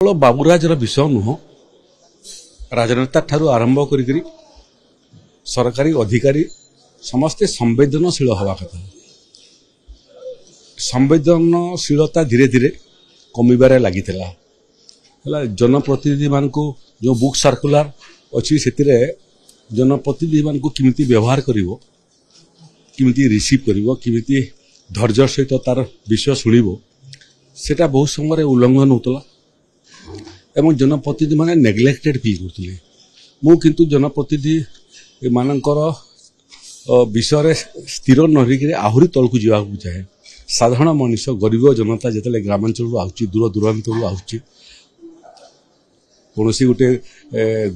केवल बाबूराजर विषय नुह राजनेता ठारू आरंभ करी सरकारी अधिकारी समस्ते संवेदनशील हवा कथा। संवेदनशीलता धीरे धीरे कमिबारे लगी जनप्रतिनिधि मान जो बुक सर्कुलर अच्छी से जनप्रतिनिधि मान किमिति व्यवहार करिवो, किमिति रिसीव करिवो, किमिति धैर्य सहित तार विषय शुणिबो, सेटा बहुत समय उल्लंघन होतला एवं जनप्रतिनिधि माने नेग्लेक्टेड फील करथिले। मु किंतु जनप्रतिनिधि मानकर विषय स्थिर नरही आहुरी तलकू जावाक चाहे। साधारण मनुष्य गरीब जनता जिते ग्रामांचल आउची, दूर दूरांत आउची, कौन गोटे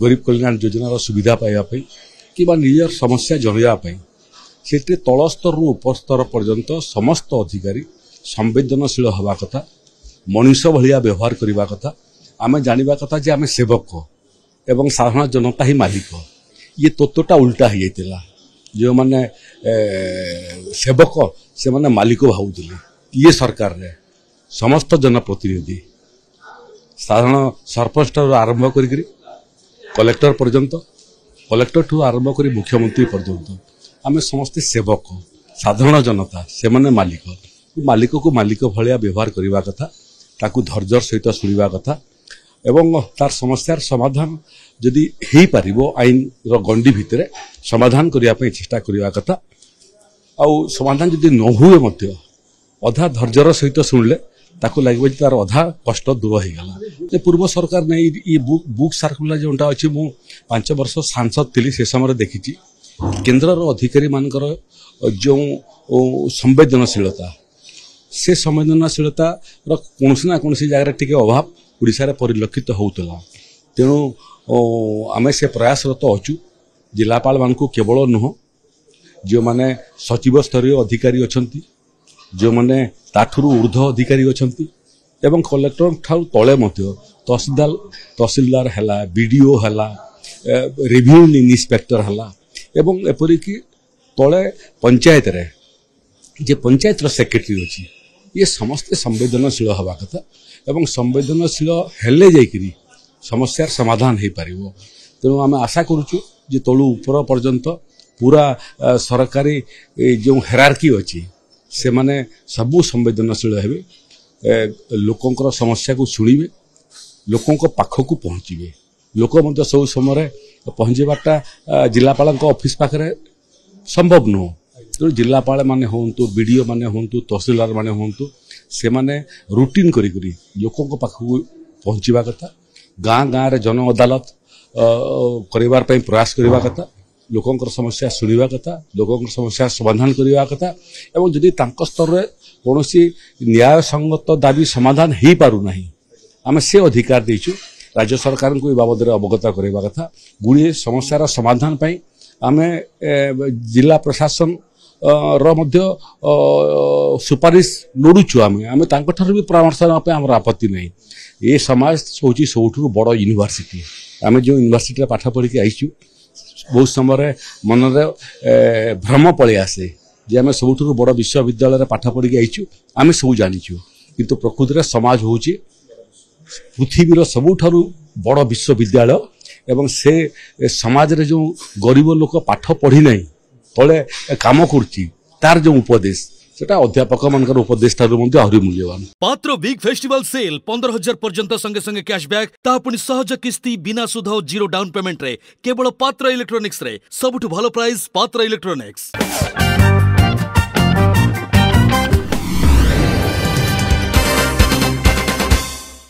गरीब कल्याण योजनार सुविधा पाइबापी कि निजर समस्या जनवाई से तल स्तर उपस्तर पर्यंत समस्त अधिकारी संवेदनशील हवा कथा, मनुष्य भलिया व्यवहार करने कथा। आमे जानिबा कथा जे आमे सेवक एवं साधारण जनता ही मालिक। ये तत्वटा उल्टा हो जाता। जो माने सेवक से माने मालिक भावुले। ये सरकार रे समस्त जनप्रतिनिधि साधारण सरपंच आरंभ करी कलेक्टर पर्यंत, कलेक्टर ठू आरंभ करी मुख्यमंत्री पर्यंत आमे समस्ते सेवक, साधारण जनता से माने मालिक। मालिक को मालिक भलिया व्यवहार करने कथा, ताकू धैर्य सहित शुणा कथा एवं तार समस्यार समाधान जदि हो पार आईन गंडी भितर समाधान करने चेष्टा करने कथा। आउ समाधान जदि न हुए मध्य अधा धैर्यर सहित शुणिले ताकू लगे तार अधा कष्ट दूर हो गला। पूर्व सरकार ने ये बुक सर्कुलर जोटा अच्छी मु 5 वर्ष सांसद थी से समय देखी केन्द्र अधिकारी मानकर जो संवेदनशीलता से संवेदनशीलता कौन ना कौन जगह टी अभाव ओडिशा रे परिलक्षित होउतला। तेणु आमे से प्रयासरत अच्छु जिलापाल मान केवल नुह जो माने सचिव स्तरीय अधिकारी अच्छी, जो माने ताठुरु ऊर्ध्व अधिकारी अच्छी एवं कलेक्टर ठाउ तले मध्य तहसीलदार हैला, बीडीओ हैला, रेवेन्यू इंस्पेक्टर हैला एवं एपरिकी तले पंचायत रे जे पंचायत सेक्रेटरी अच्छी। ये समस्ते संवेदनशील हवा कथा एवं संवेदनशील हेले जाइकरी समस्यार समाधान हो पार। तेणु आम आशा करुचु जे तलु ऊपर पर्यंत पूरा सरकारी जो हेरारकी अच्छी से माने सबू संवेदनशील हेबे, लोकंकर समस्या को शुणिबे, लोकंक पाखकू पहुँचे। लोक मध्य सब समय पहुँचवाटा जिलापाल ऑफिस पाखे संभव नुह। तेणु जिलापाल माने होंतु, बीडीओ माने होंतु, तहसीलदार माने होंतु, से माने रूटीन करी लोकों पाखकू पहुँचवा कथा। गाँ गाँव रे जन अदालत करिवार पई प्रयास करवा कथा, लोकों समस्या शुणा कथा, लोकों समस्या समाधान करवा कथा एवं जदि तांको स्तर रे कोनोसी न्याय संगत दाबी समाधान हो पारु नाही आमे से अधिकार देचु राज्य सरकार को बाबद अवगत करवा कथा। गुड़िए समस्यार समाधान पई आमे जिला प्रशासन मध्य सुपारिश लोड़ुचु। आमे तांको ठार भी परामर्श आमर आपत्ति नहीं। ये समाज हूँ सबुठ बड़ यूनिवर्सिटी। आमे जो यूनिवर्सिटी पाठ पढ़ी आईचु बहुत समय मन में भ्रम पलि आसे जे आमे सबुठ बड़ विश्वविद्यालय पाठ पढ़ी आईचु, आमे सब जानिचु, किंतु प्रकृति में समाज हूँ पृथ्वीर सबुठारु बड़ विश्वविद्यालय एवं से समाज रे जो गरीब लोक पाठ पढ़ी नहीं तले काम करची तार जो उपदेश सेटा अध्यापक मानकर उपदेश ठारू मध्ये आहुरी मूल्यवान। पात्र बिग फेस्टिवल सेल 15,000 पर्यंत संगे संगे कैशबैक ता पुनी सहज किस्ती बिना सुध और जीरो डाउन पेमेंट रे केवल पात्र इलेक्ट्रॉनिक्स रे सबुठ भलो प्राइस पात्र इलेक्ट्रॉनिक्स।